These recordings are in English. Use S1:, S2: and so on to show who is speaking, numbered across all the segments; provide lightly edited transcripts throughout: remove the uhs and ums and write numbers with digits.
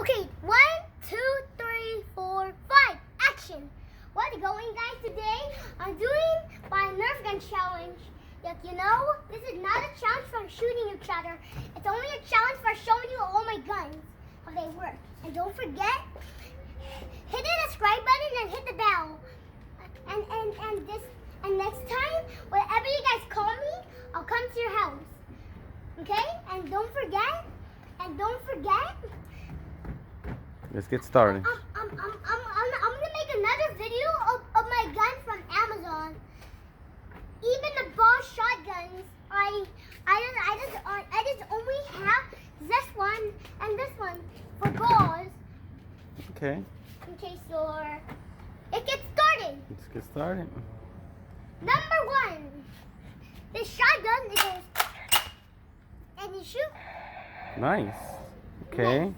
S1: Okay, 1, 2, 3, 4, 5. Action. What's going, guys? Today I'm doing my Nerf gun challenge. Like, you know, this is not a challenge for shooting each other. It's only a challenge for showing you all my guns, how they work. And don't forget, hit the subscribe button and hit the bell. And next time, whenever you guys call me, I'll come to your house. Okay? And don't forget.
S2: Let's get started.
S1: I'm gonna make another video of my gun from Amazon. Even the ball shotguns, I just only have this one and this one for balls.
S2: Okay.
S1: Okay, so it gets started.
S2: Let's get started.
S1: Number 1, the shotgun it goes and you shoot.
S2: Nice. Okay.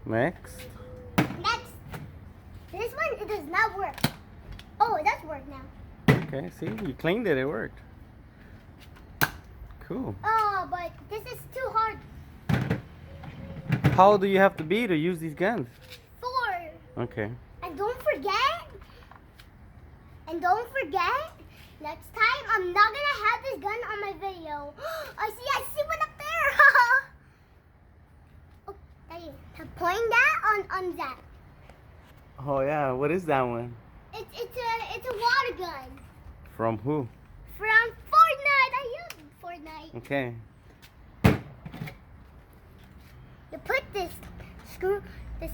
S2: Next.
S1: This one it does not work. Oh, it does work now.
S2: Okay, see, you cleaned it. It worked. Cool.
S1: Oh, but this is too hard.
S2: How old do you have to be to use these guns?
S1: 4.
S2: Okay.
S1: And don't forget, next time I'm not gonna have this gun on my video. I see one up there. Oh, Daddy, point that on that.
S2: Oh yeah, what is that one?
S1: It's a water gun.
S2: From who?
S1: From Fortnite. I use Fortnite.
S2: Okay.
S1: You put the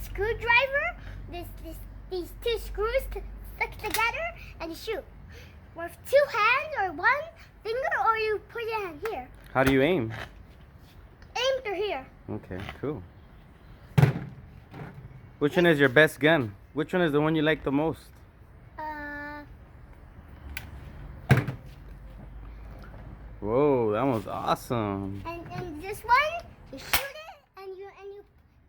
S1: screwdriver, these 2 screws stuck together, and you shoot. With 2 hands or 1 finger, or you put it in here.
S2: How do you aim?
S1: Aim through here.
S2: Okay, cool. Which one is your best gun? Which one is the one you like the most? Whoa, that one's awesome.
S1: And this one, you shoot it, and you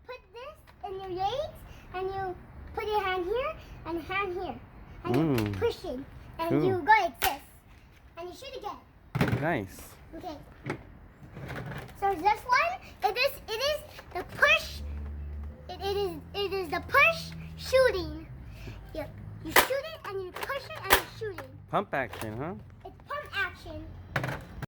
S1: put this in your legs, and you put your hand here and hand here, and you push it, and
S2: Cool.
S1: you go like this, and you shoot again.
S2: Nice.
S1: Okay. So this one, it is the push. It is the push shooting. You shoot it and you push it and you shoot it.
S2: Pump action, huh?